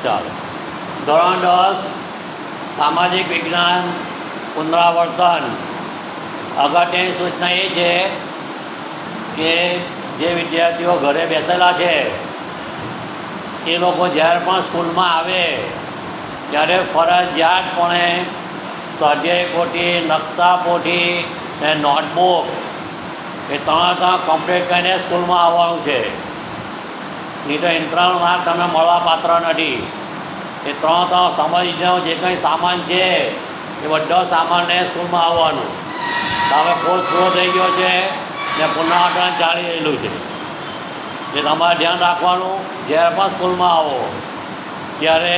ચાલો. ધોરણ 10 સામાજિક વિજ્ઞાન પુનરાવર્તન. અગત્યની સૂચના એ છે કે જે વિદ્યાર્થીઓ ઘરે બેસેલા છે એ લોકો જ્યારે પણ સ્કૂલમાં આવે ત્યારે ફરજિયાતપણે સ્વાધ્યાય પોથી, નકશા પોથી ને નોટબુક એ ત્રણ કમ્પ્લીટ કરીને સ્કૂલમાં આવવાનું છે. નહીં તો ઇન્ટરનલ માર્ક તમે મળવા પાત્ર નથી. એ ત્રણ સમજનો જે કંઈ સામાન છે એ બધો સામાનને સ્કૂલમાં આવવાનું. હવે કોર્સ પૂરો થઈ ગયો છે ને પુનરાવર્તન ચાલી રહેલું છે. એ તમારે ધ્યાન રાખવાનું. જ્યારે પણ સ્કૂલમાં આવો ત્યારે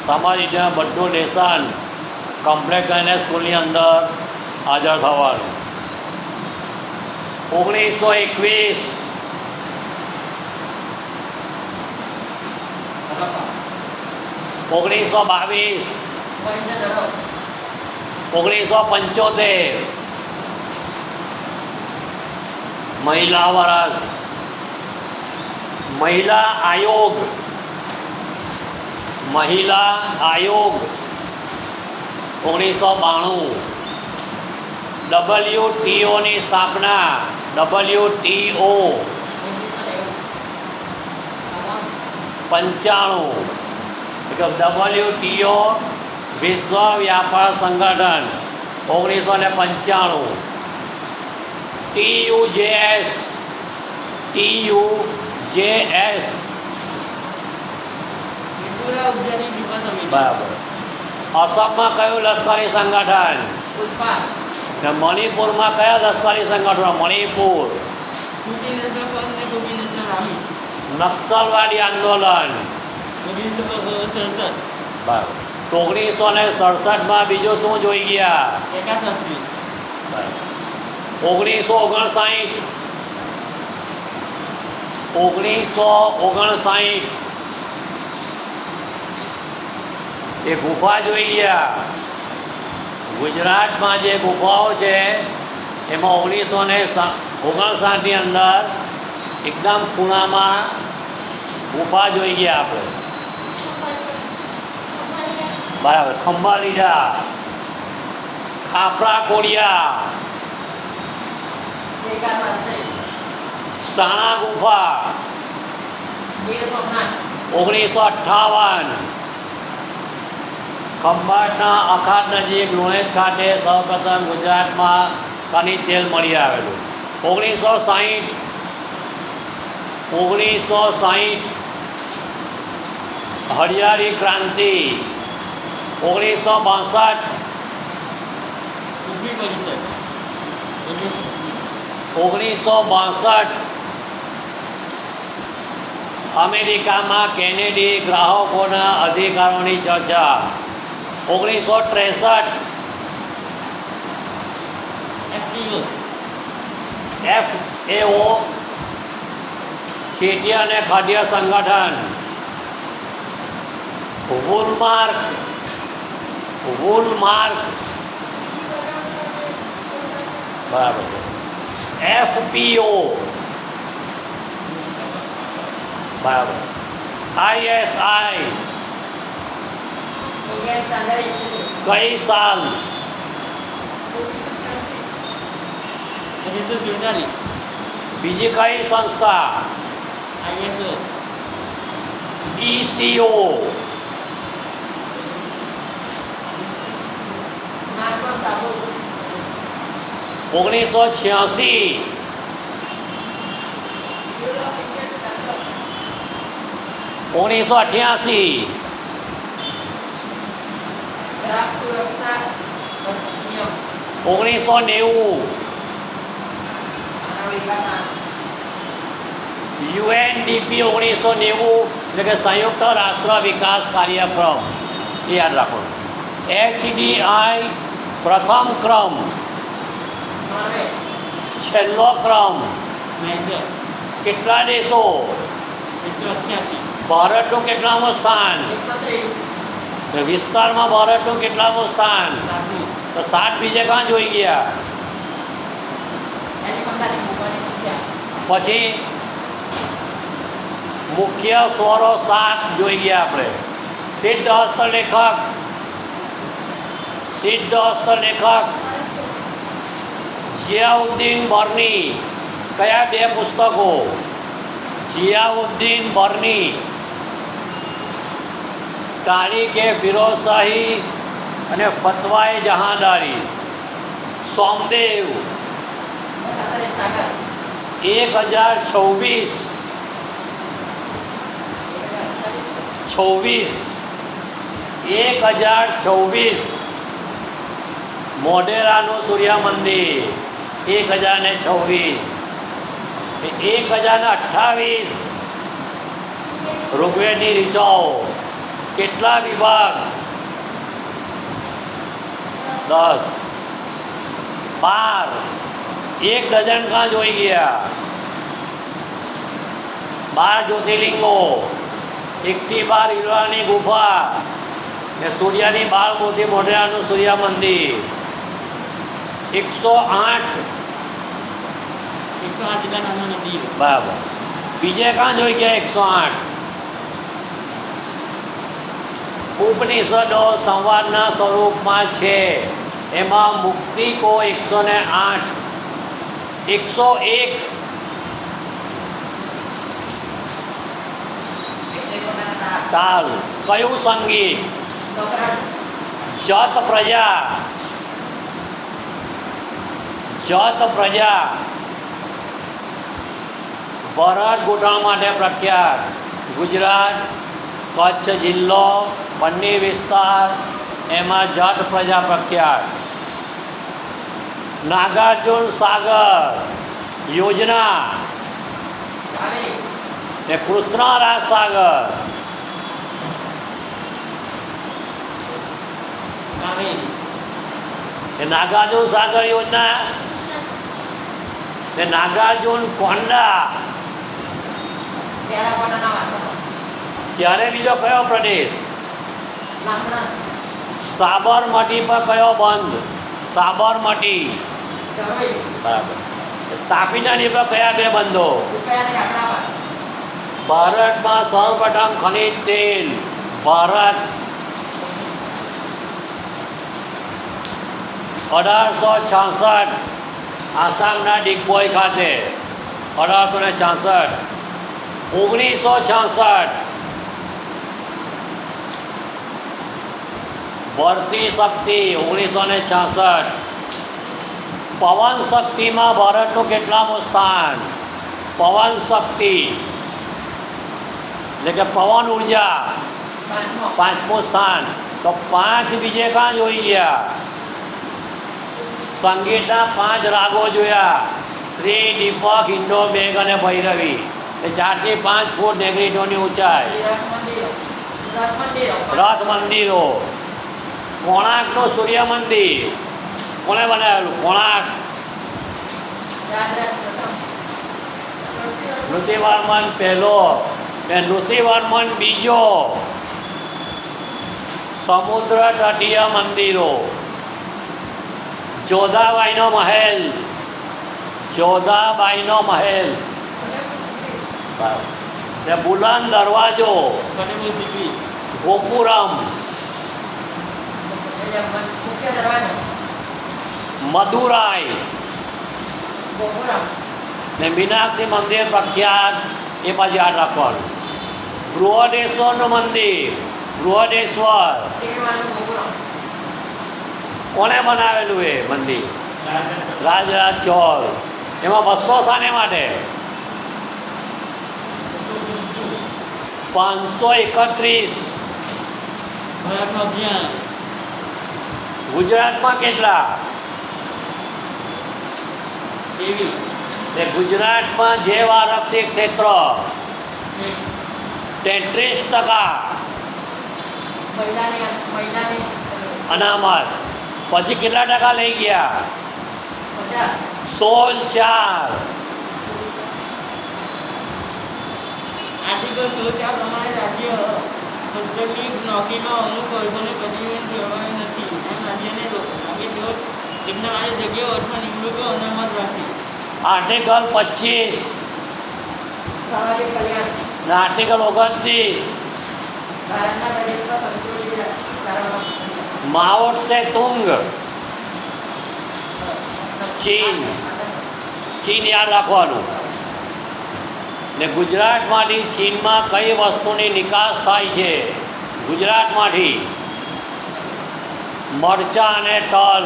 સમાજના બધું લેસન કમ્પ્લીટ કરીને સ્કૂલની અંદર હાજર થવાનું. 1921 1922 1975 મહિલા વર્ષ. મહિલા આયોગ 1992. WTOની સ્થાપના WTO 95. WTO વિશ્વ વ્યાપાર સંગઠન 1995. TUJS બરાબર. અસમમાં કયું લશ્કરી સંગઠન? ને મણિપુરમાં કયા લશ્કરી સંગઠનો? મણિપુર. નક્સલવાદી આંદોલન બરાબર. 1967 બીજું શું જોઈ ગયા? 1959 એ ગુફા જોઈ ગયા. ગુજરાતમાં જે ગુફાઓ છે એમાં 1959ની અંદર એકદમ ખૂણામાં ગુફા જોઈ ગયા આપણે. બરાબર. ખંભા લીધા, ખાપરા કોડિયા, સાણા ગુફા 1958. ખંભાતના અખાત નજીક લુણેજ ખાતે સૌપ્રથમ ગુજરાતમાં ખનિજ તેલ મળી આવેલું. 1960 હરિયાળી ક્રાંતિ. 1962 અમેરિકામાં કેનેડી ગ્રાહકોના અધિકારોની ચર્ચા. 1963 FAO ખેતી અને ખાદ્ય સંગઠન. વૂલમાર્ક બરાબર છે. FPO બરાબર. ISI કઈ સાલ? બીજી કઈ સંસ્થા? ECO 1986 1988 1990 UNDP 1990 એટલે કે સંયુક્ત રાષ્ટ્ર વિકાસ કાર્યક્રમ. એ યાદ રાખો. HDI પ્રથમ ક્રમ, છેલ્લો ક્રમ. કેટલા દેશો? ભારતનું કેટલામું સ્થાન? વિસ્તારમાં ભારતનું કેટલામું સ્થાન? તો 7 બીજે કાં જોઈ ગયા? પછી મુખ્ય સ્વરો 7 જોઈ ગયા આપણે. સિદ્ધહસ્ત લેખક જિયાઉદ્દીન બર્ની કયા 2 પુસ્તકો? જિયાઉદ્દીન બર્ની તારીખે ફિરોઝશાહી અને ફતવાએ જહાંદારી. સોમદેવ 1026 મોઢેરાનું સૂર્ય મંદિર 1026. 1028 ઋગ્વેદની ઋચાઓ. કેટલા વિભાગ? 10. 12. 1 ડઝન કાં જોઈ ગયા? 12 જ્યોતિર્લિંગો, 1 થી 12 હીરાની ગુફા ને સૂર્યની 12 મોટી મોઢેરાનું સૂર્ય મંદિર. 108 જેટલા નાના નદીઓ. બરાબર. બીજે કાં જોઈ ગયા? 108. ઉપનિષદો સંવાદના સ્વરૂપમાં છે, એમાં મુક્તિકો 108. 101 તાલ. કયું સંગીત? જત પ્રજા. ભરત ગૂંથણ માટે પ્રખ્યાત. ગુજરાત, કચ્છ જિલ્લો, બન્ની વિસ્તાર, એમાં જટ પ્રજા પ્રખ્યાત. નાગાર્જુન સાગર યોજના ને કૃષ્ણરાજ સાગર. નાગાર્જુન સાગર યોજના ને નાગાર્જુન કોંડા. ત્યારે બીજો કયો પ્રદેશ? સાબરમતી પર કયો બંધ? સાબરમતી. બરાબર. તાપી નદી પર કયા 2 બંધો? ભારતમાં સૌપ્રથમ ખનિજ તેલ. ભારત 1866 આસામના ડિગબોય ખાતે. 1866. 1966 ભરતી શક્તિ. 1966 પવન શક્તિમાં ભારતનું કેટલામું સ્થાન? પવન શક્તિ એટલે કે પવન ઉર્જા 5મું સ્થાન. તો 5 બીજે કાં જોઈ ગયા? સંગીતના 5 રાગો જોયા: શ્રી, દીપક, ઇન્ડો, મેઘ અને ભૈરવી. એ 4 થી 5 ફૂટ નેગ્રીટોની ઊંચાઈ. રથ મંદિરો. કોણાર્કનું સૂર્ય મંદિર કોણે બનાવેલું? કોણાર્ક. નૃસિંહવર્મન પહેલો ને નૃસિંહવર્મન બીજો. સમુદ્ર તટીય મંદિરો. જોધાબાઈનો મહેલ. ને બુલંદ દરવાજો. ગોપુરમ. મદુરાઈ ને મીનાક્ષી મંદિર પ્રખ્યાત. એ પછી યાદ રાખવાનું. બૃહદેશ્વરનું મંદિર. બૃહદેશ્વર કોણે બનાવેલું? એ મંદિર રાજરાજ ચોલ. એમાં 200 શાને માટે? 531. ગુજરાતમાં કેટલા? ગુજરાતમાં જૈવ આરક્ષિત ક્ષેત્ર 33%. અનામત. પછી કેટલા ટકા લઈ ગયા? 16.4. આર્ટિકલ 16.4 પ્રમાણે રાજ્ય હસ્તકની નોકરીમાં અમુક વર્ગોને પ્રતિબંધ જળવાયો નથી. એમ રાજ્યને લાગે તેઓ તેમના માટે જગ્યાઓ અથવા નિમણૂકો અનામત રાખી. આર્ટિકલ 25 સામાજિક કલ્યાણ. આર્ટિકલ 29 ભારતના પ્રદેશમાં સંસ્કૃતિ ચારવામાં માઓ ત્સે તુંગ, ચીન. ચીન યાદ રાખવાનું. ને ગુજરાતમાંથી ચીનમાં કઈ વસ્તુની નિકાસ થાય છે? ગુજરાતમાંથી મરચાં અને તલ.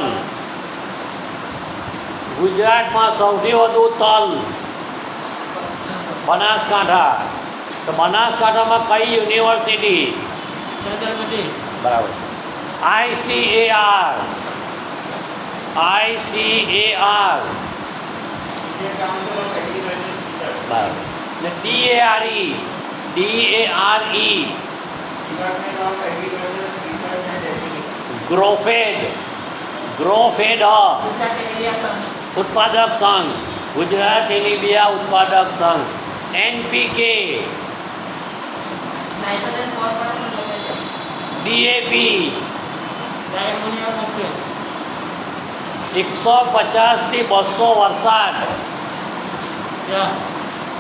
ગુજરાતમાં સૌથી વધુ તલ બનાસકાંઠા. તો બનાસકાંઠામાં કઈ યુનિવર્સિટી? સરદારપતિ. બરાબર. ICAR. બરાબર. ને DARE. ગ્રોફેડ. ગુજરાત એલિયા સંઘ ઉત્પાદક સંઘ. ગુજરાત તેલીબિયા ઉત્પાદક સંઘ. NPK. નાઇટ્રોજન ફોસ્ફરસનું લોકેશન DAP. Diammonium phosphate. 150 થી 200 વરસાદ. ચા.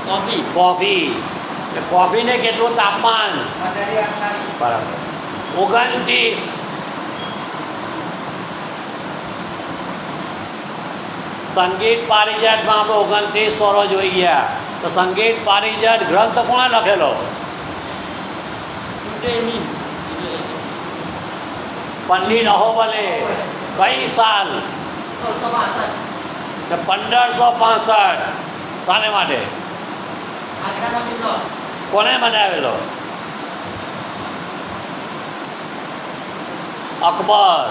કોફી. કોફી. એટલે કોફીને કેટલું તાપમાન? 18 બરાબર. 29. સંગીત પારિજાતમાં આપણે 29 સ્વરો જોઈ ગયા. તો સંગીત પારિજાત ગ્રંથ કોણે લખેલો? ટુડે પંડિત અહોબલે. કઈ સાલ? 1662 ને 1565. શાને માટે? આગ્રાનો કિલ્લો કોને બનાવેલો? અકબર.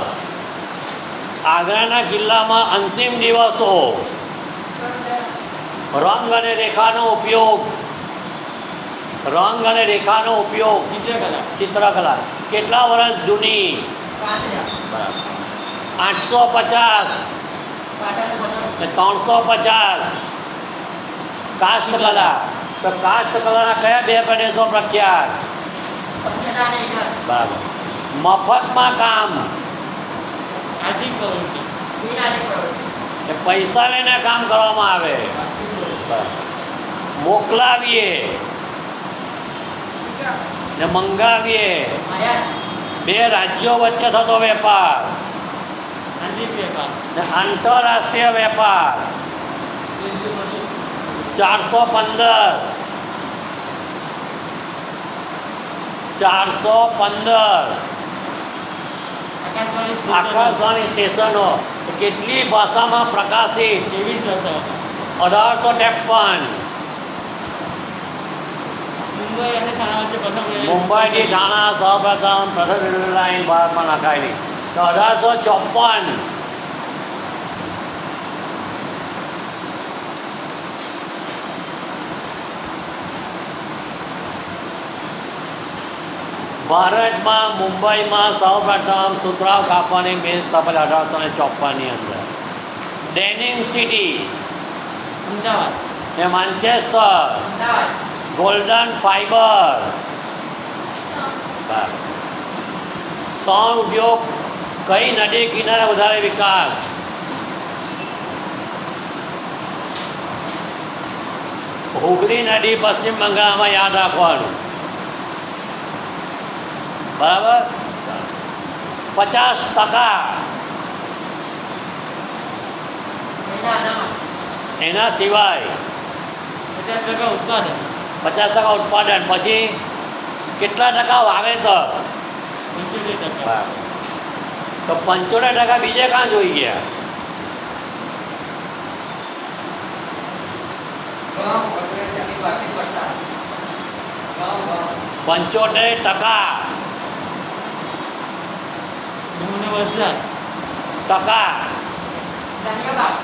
આગ્રાના કિલ્લામાં અંતિમ દિવસો. રંગ અને રેખાનો ઉપયોગ. રંગ અને રેખાનો ઉપયોગ. ચિત્રકલા. ચિત્રકલા કેટલા વર્ષ જૂની? 5000 બરાબર. 850 પાટણનું પથ્થર ને 350. કાષ્ઠકલા. તો કાષ્ઠકલાના કયા બે પ્રદેશો પ્રખ્યાત? સંખ્યાતા અને એકર બરાબર. મફતમાં કામ. આર્થિક પ્રવૃત્તિ. બિનઆર્થિક પ્રવૃત્તિ એ પૈસા લઈને કામ કરવામાં આવે. બરાબર. મોકલાવીએ ને મંગાવીએ. આયાત બે રાજ્યો વચ્ચે થતો વેપાર આંતરિક વેપાર. ને આંતરરાષ્ટ્રીય વેપાર. 415. 415. આકાશવાણી સ્ટેશન. આકાશવાણી સ્ટેશનો કેટલી ભાષામાં પ્રકાશિત? 23 ભાષાઓ. 1853. મુંબઈ અને થાણા વચ્ચે પ્રથમ રેલવે મુંબઈથી ઠાણા સૌપ્રથમ રેલવે લાઈન ભારતમાં નખાયેલી. તો 1854. ભારતમાં મુંબઈમાં સૌપ્રથમ સુતરાઉ કાપવાની મિલ સ્થાપન 1854ની અંદર. Denim city Ahmedabad. ને માન્ચેસ્ટર. Ahmedabad golden fibre. સૌર ઉદ્યોગ કઈ નદી કિનારે વધારે વિકાસ? હુગલી નદી પશ્ચિમ બંગાળમાં યાદ રાખવાનું. બરાબર. 50% મહિલા અનામત એના સિવાય 50% ઉત્પાદન. 50% ઉત્પાદન. પછી કેટલા ટકા વાવેતર? 75%. તો 75% બીજે કાં જોઈ ગયા? ઘઉં અગ્રેસરની વાર્ષિક વરસાદ ઘઉં 75% ઘઉંનો વરસાદ. ધાન્ય પાક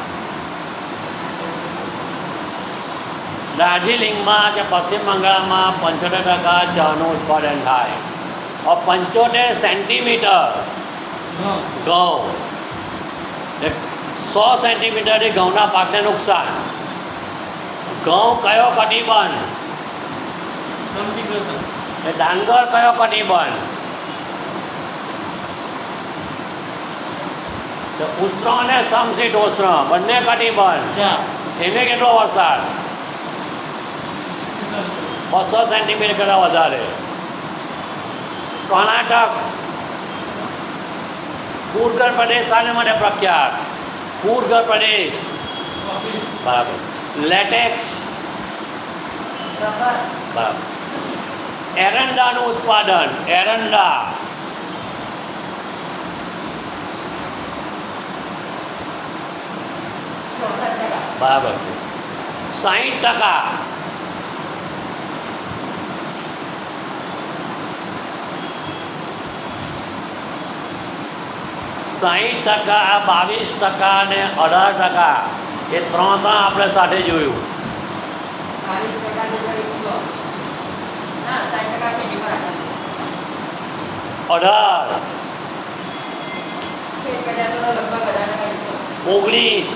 દાર્જિલિંગમાં કે પશ્ચિમ બંગાળમાં 75% ચાનું ઉત્પાદન થાય. 75 સેન્ટીમીટર ઘઉં. ઘઉં. 100 સેન્ટીમીટરથી ઘઉંના પાકને નુકસાન. ઘઉં કયો કટિબંધ? સમશીતોષ્ણ. એ ડાંગર કયો કટિબંધ? તો ઉષ્ણ અને સમશીતોષ્ણ બંને કટિબંધ. ચા. એને કેટલો વરસાદ? 200 સેન્ટીમીટર કરતાં વધારે. કર્ણાટક. કુર્ગર પ્રદેશ શાને માટે પ્રખ્યાત? કુર્ગર પ્રદેશ. બરાબર. લેટેક્સ. રબર. બરાબર. એરંડાનું ઉત્પાદન. એરંડા. 64%. બરાબર છે. 60%. 60%, આ 22% અને 18%, એ ત્રણ આપણે સાથે જોયું. 40% જેટલા 100. ના 60% ખેતી પર આધારિત. 18, ખેત પેદાશોનો લગભગ 18% હિસ્સો. 19,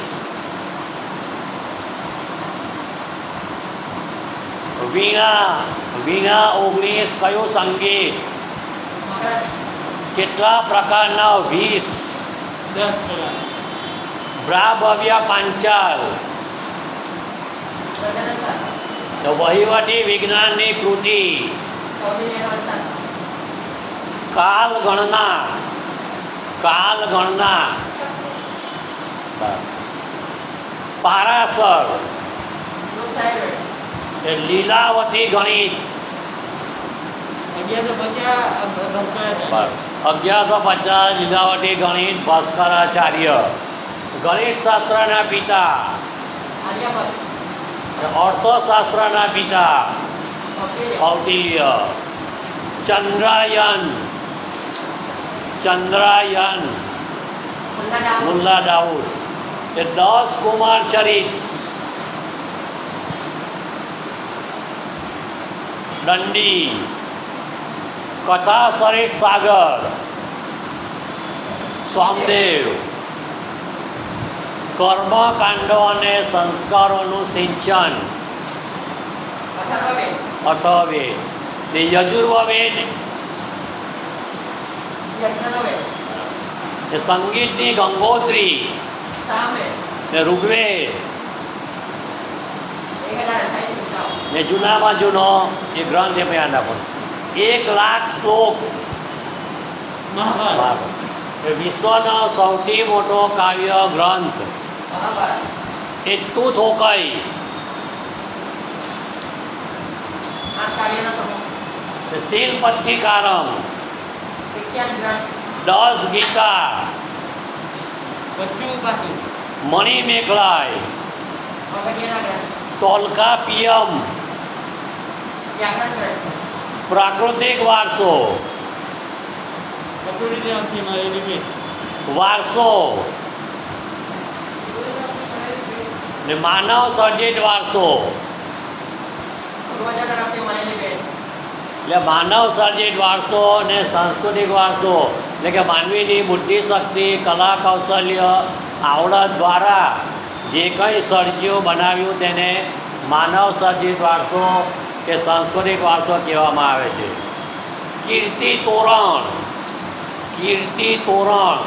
વીણા. વીણા 19. કયું સંગીત? મકર. કેટલા પ્રકારના? 20. 10%. બ્રાભવ્ય પાંચાલ. પ્રજનન શાસ્ત્ર. તો વહીવટી વિજ્ઞાનની કૃતિ. કૌટિલ્યનો અર્થશાસ્ત્ર. કાલ ગણના. કાલ ગણના. પારાસર. લોકશાહી વેળ. એ લીલાવતી ગણિત. 1150 ભાસ્કરાચાર્ય. 1150 લીલાવતી ગણિત ભાસ્કરાચાર્ય. ગણિત શાસ્ત્રના પિતા. આર્યભટ્ટ. અર્થશાસ્ત્રના પિતા કૌટિલ્ય. કૌટિલ્ય. ચંદ્રાયન. ચંદ્રાયન. મુલ્લા દાઉદ. મુલ્લા દાઉદ. એ 10 કુમાર ચરિત. દંડી. કથા સરિત સાગર. સોમદેવ. કર્મકાંડો અને સંસ્કારોનું સિંચન. અથર્વવેદ. અથર્વવેદ. તે યજુર્વેદ. યજ્ઞનો વેદ. એ સંગીતની ગંગોત્રી. સામવેદ. ને ઋગ્વેદ. 1028 ને જૂનામાં જૂનો એ ગ્રંથ એ યાદ રાખો. 1,00,000 શ્લોક. મહાભારત. એ વિશ્વનો સૌથી મોટો કાવ્ય ગ્રંથ. મહાભારત. એટલું થોકાઈ. 8 કાવ્યનો સમૂહ. શીલપત્તિકારમ. વિખ્યાત ગ્રંથ. 10 ગીતા. 25 ઉપાધિ. મણિમેખલાય. અગત્યના ગ્રંથ. તોલ્કાપિયમ. વ્યાકરણ ગ્રંથ. પ્રાકૃતિક વારસો. પ્રકૃતિને અર્થે મળેલી ભેટ. વારસો ને માનવ સર્જિત વારસો. પૂર્વજો તરફથી મળેલી ભેટ. એટલે માનવ સર્જિત વારસો અને સાંસ્કૃતિક વારસો, એટલે કે માનવીની બુદ્ધિ શક્તિ, કલા કૌશલ્ય, આવડત દ્વારા જે કંઈ સર્જ્યું બનાવ્યું તેને માનવ સર્જિત વારસો કે સાંસ્કૃતિક વારસો કહેવામાં આવે છે. કીર્તિ તોરણ. કીર્તિ તોરણ.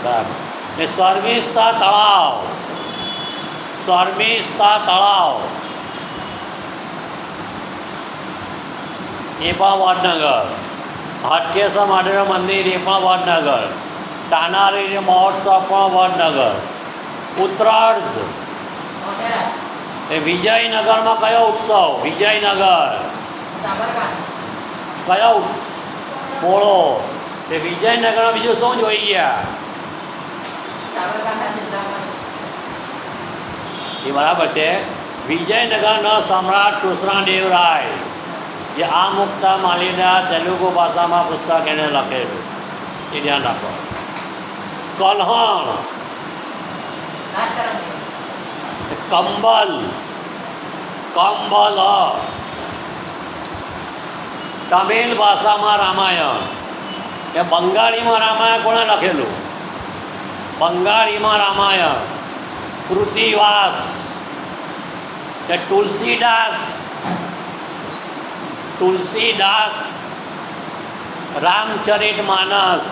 બરાબર. ને શર્મિષ્ઠા તળાવ. શર્મિષ્ઠા તળાવ એ પણ વડનગર. હાટકેશ્વર મહાદેવ મંદિર એ પણ વડનગર. તાનારી મહોત્સવ પણ વડનગર. ઉત્તરાર્ધ મોઢેરા. એ વિજયનગરમાં કયો ઉત્સવ? વિજયનગર. સાબરકાંઠા. કયો પોળો? એ વિજયનગરમાં બીજું શું જોઈ ગયા? સાબરકાંઠા જિલ્લામાં. એ બરાબર છે. વિજયનગરના સમ્રાટ કૃષ્ણદેવરાય જે આ મુક્તા માલીના તેલુગુ ભાષામાં પુસ્તક એને લખેલું, એ ધ્યાન રાખો. કલ્હણ. રાજકારણી. કંબલ. કંબલ. તમિલ ભાષામાં રામાયણ. એ બંગાળીમાં રામાયણ કોણે લખેલું? બંગાળીમાં રામાયણ. કૃતિવાસ. કે તુલસીદાસ. તુલસીદાસ. રામચરિત માનસ.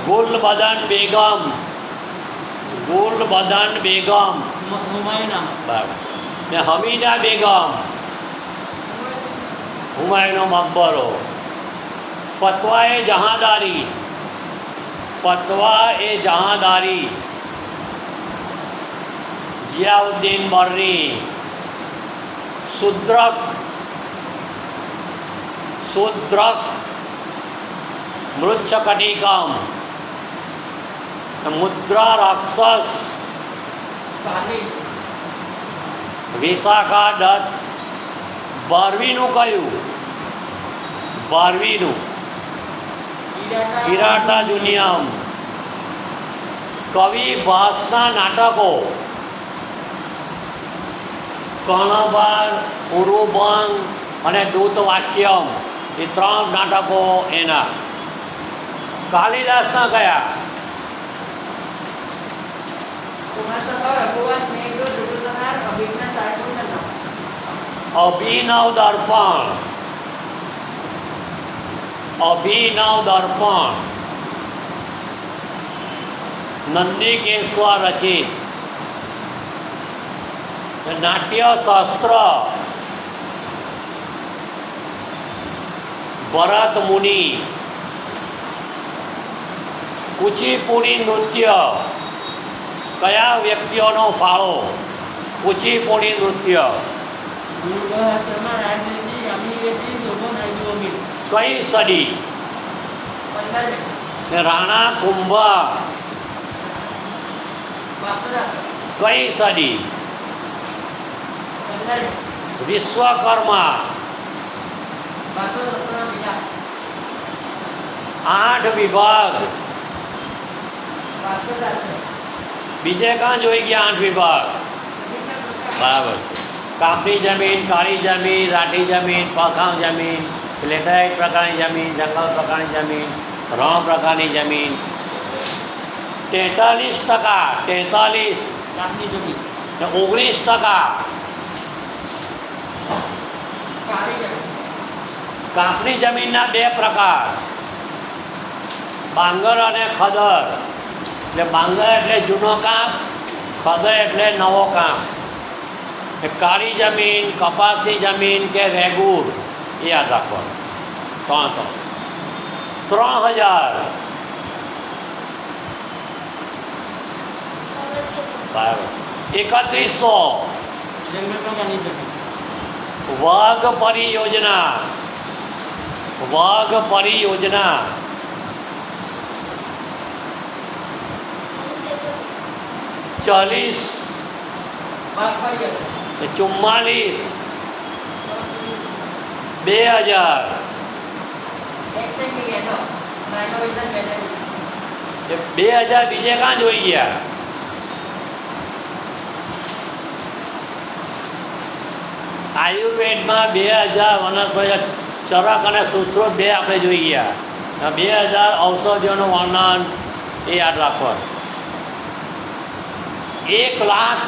ગુલબદન બેગમ. ગુલબદન બેગમ. હુમાયુન નામ. બરાબર. ને હમીદા બેગમ. હુમાયુનો મકબરો. फतवा ए जहांदारी, फतवा ए जहांदारी जियाउद्दीन बर्नी, शूद्रक शूद्रक मृच्छकटिकम, मुद्रा राक्षस, બારમી વિશાખા દત્ત, 12નું કયું? 12નું ઈરાટા જુનિયમ, કવિ ભાસના નાટકો કર્ણભાર, ઉરુભંગ અને દૂતવાક્યમ, એ 3 નાટકો એના. કાલિદાસના કયા? કુમારસંભવ રઘુવંશ મેઘદૂત ઋતુસંહાર અભિજ્ઞાન શાકુંતલમ અભિનવ દર્પણ, અભિનવ દર્પણ, નંદિકેશ્વર રચિત, નાટ્ય શાસ્ત્ર ભરત મુનિ, કુચીપુડી નૃત્ય કયા વ્યક્તિઓનો ફાળો? કુચીપુડી નૃત્ય ગુરુપ્રસાદ શર્મા, રાજરેડ્ડી, યામિની રેડ્ડી, શોભન આઈડોમિલ. કઈ સદી? 15મી ને રાણા કુંભા વાસ્તુદાસ કઈ સદી? 15મી વિશ્વકર્મા વાસુદાસના પિતા 8 વિભાગ. વાસ્તુદાસ બીજે કાં જોઈ ગયા 8 વિભાગ? બરાબર. કાપની જમીન, કાળી જમીન, રાઠી જમીન, પાખાં જમીન, લેટેરાઇટ પ્રકારની જમીન, જંગલ પ્રકારની જમીન, રણ પ્રકારની જમીન. 43%, 43 કાપની જમીન. ને 19% કાળી જમીન કાપની જમીનના 2 પ્રકાર, બાંગર અને ખદર. એટલે બાંગર એટલે જૂનો કાપ, ખદર એટલે નવો કાપ. એ કાળી જમીન, કપાસની જમીન કે રેગુર, એ યાદ રાખવાનું. 3000 બરાબર. 3100 જંગલ પ્રકારની જમીન. વાઘ પરિયોજના, વાઘ પરિયોજના 40 બાગ ફરી જશે 44 2000 એક્સેન્ટ ગેટો માઇક્રોવિઝન બેટરીઝ એ 2000 બીજે કાં જોઈ ગયા? આયુર્વેદમાં 2000 વનસ્પતિ ચરક અને સુશ્રુત 2 આપણે જોઈ ગયા. 2000 ઔષધિઓનું વર્ણન એ યાદ રાખવાનું. 1,00,000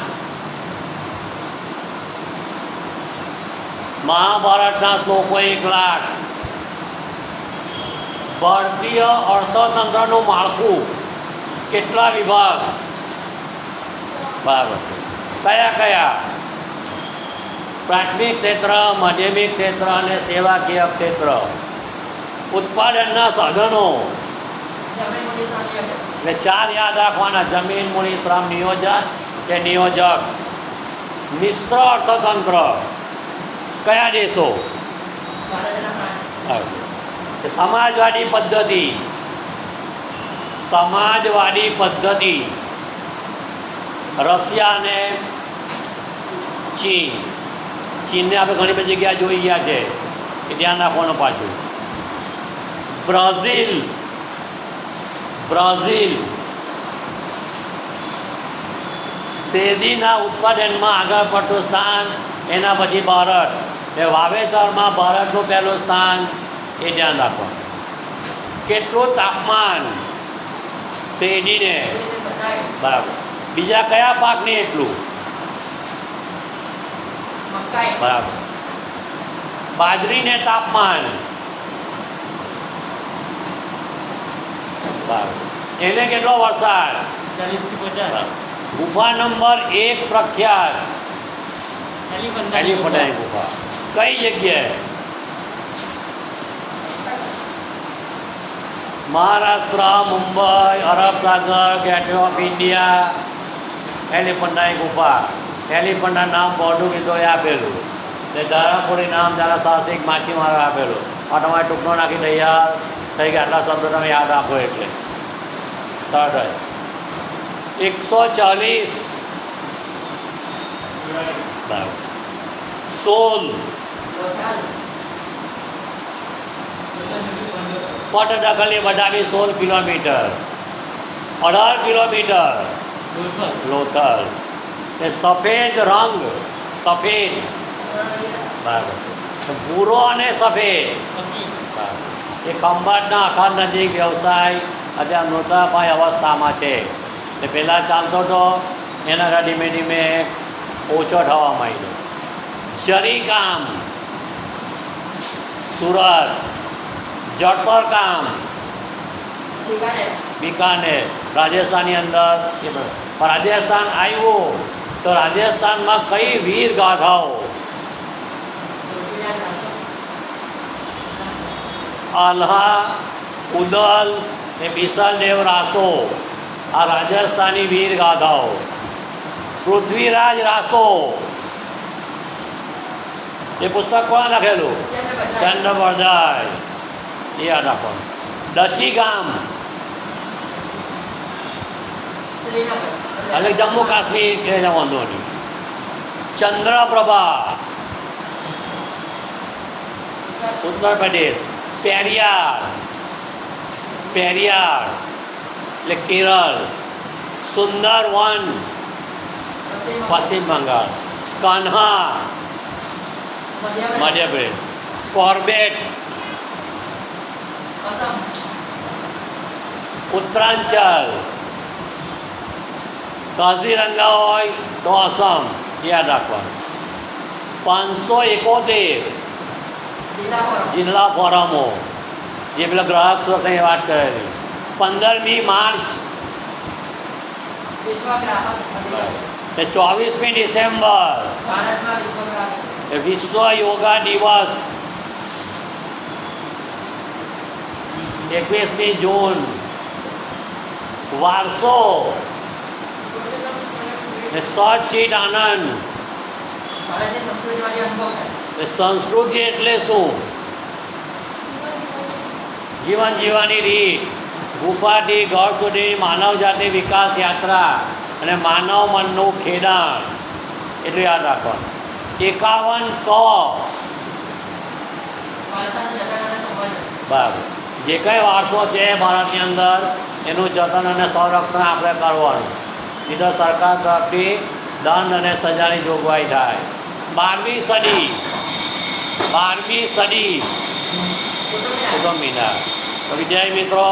મહાભારતના શ્લોકો 1,00,000. ભારતીય અર્થતંત્રનું માળખું કેટલા વિભાગ? બરાબર. કયા કયા? પ્રાથમિક ક્ષેત્ર, માધ્યમિક ક્ષેત્ર અને સેવાકીય ક્ષેત્ર. ઉત્પાદનના સાધનો જમીન મોટી સામ્ય એટલે 4 યાદ રાખવાના: જમીન, મૂડી, શ્રમ, નિયોજન કે નિયોજક. મિશ્ર અર્થતંત્ર કયા દેશો? ભારત અને ફ્રાન્સ સમાજવાદી પદ્ધતિ, સમાજવાદી પદ્ધતિ રશિયા અને ચીન. ચીનને આપણે ઘણી બધી જગ્યાએ જોઈ ગયા છે, એ ધ્યાન રાખવાનું. પાછું બ્રાઝિલ, બ્રાઝિલ શેરડીના ઉત્પાદનમાં આગળ પડતું સ્થાન, એના પછી ભારત. એ વાવેતરમાં ભારતનું પહેલું સ્થાન, એ ધ્યાન રાખવાનું. કેટલું તાપમાન શેરડીને? 27 બરાબર. બીજા કયા પાકને એટલું? મકાઈ બરાબર. બાજરીને તાપમાન? બરાબર. એને કેટલો વરસાદ? 40 થી 50. ગુફા નંબર 1 પ્રખ્યાત એલિફન્ટાની ગુફા કઈ જગ્યાએ? મહારાષ્ટ્ર, મુંબઈ, અરબ સાગર, ગેટવે ઓફ ઇન્ડિયા, એલિફન્ટાની ગુફા. એલિફન્ટના નામ પોર્ટુગીઝોએ આપેલું. તે ધારાપુરી નામ જરા સાહસિક માછીમારો આપેલું. આ તમારે ટૂંકનો નાખી તૈયાર થઈ ગયા. આટલા શબ્દો તમે યાદ રાખો એટલે તરત જ 140 બરાબર. 16 લોથલ પટદખલની બટાવી 16 કિલોમીટર. 18 કિલોમીટર લોથલ. એ સફેદ રંગ, સફેદ બરાબર, ભૂરો અને સફેદ બરાબર. એ ખંભાતના અખાત નજીક વ્યવસાય અત્યારે મૃતાપાય અવસ્થામાં છે. તે પહેલાં ચાલતો હતો, એના ધીમે ધીમે ઓછો થવા માંડ્યો. જરીકામ સુરત, જળતર કામ બિકાનેર બિકાનેર રાજસ્થાનની અંદર. એ બધું. પણ રાજસ્થાન આવ્યું તો રાજસ્થાનમાં કઈ વીર ગાથાઓ? પૃથ્વીરાજ રાસો આલ્હા, ઉદલ ને બિસલદેવ રાસો, આ રાજસ્થાની વીર ગાથાઓ. પૃથ્વીરાજ રાસો એ પુસ્તક કોણ લખેલું? ચંદ્ર બરદાય. એ યાદ રાખવાનું. દચી ગામ શ્રીનગર એટલે જમ્મુ કાશ્મીર કે વાંધો નહીં. ચંદ્રપ્રભા ઉત્તર પ્રદેશ. પેરિયાર, પેરિયાર એટલે કેરળ. સુંદરવન પશ્ચિમ બંગાળ. કાન્હા મધ્યપ્રદેશ. કોર્બેટ અસમ ઉત્તરાંચલ. કાઝીરંગા હોય તો આસામ. યાદ રાખવાનું. 571 જિલ્લા ફોરમ જિલ્લા ફોરમો, જે પેલા ગ્રાહક સુરક્ષાની વાત કરેલી. 15મી માર્ચ વિશ્વ ગ્રાહક અધિકાર એ 24મી ડિસેમ્બર ભારતમાં વિશ્વ ગ્રાહક એ વિશ્વ યોગા દિવસ. 21મી જૂન વારસો ને સચ ચિત આનંદ. ભારતની સંસ્કૃતિમાંથી અનુભવ થાય એ સંસ્કૃતિ એટલે શું? જીવન જીવવાની રીત. ગુફાથી ઘર સુધી માનવ જાતિ વિકાસ યાત્રા અને માનવ મનનું ખેડાણ. એટલું યાદ રાખવાનું. 51 ક વારસાનું જતન અને સંવર્ધન બરાબર. જે કંઈ વારસો છે ભારતની અંદર એનું જતન અને સંરક્ષણ આપણે કરવાનું. નહીં તો સરકાર તરફથી દંડ અને સજાની જોગવાઈ થાય. 12મી સદી કુટુંબ મિનાર. તો વિદ્યાર્થી મિત્રો,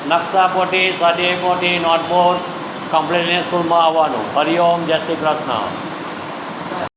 નકશા પોથી, સ્વાધ્યાય પોથી, નોટબુક કમ્પ્લીટલી સ્કૂલમાં આવવાનું. હરિઓમ, જય શ્રી કૃષ્ણ.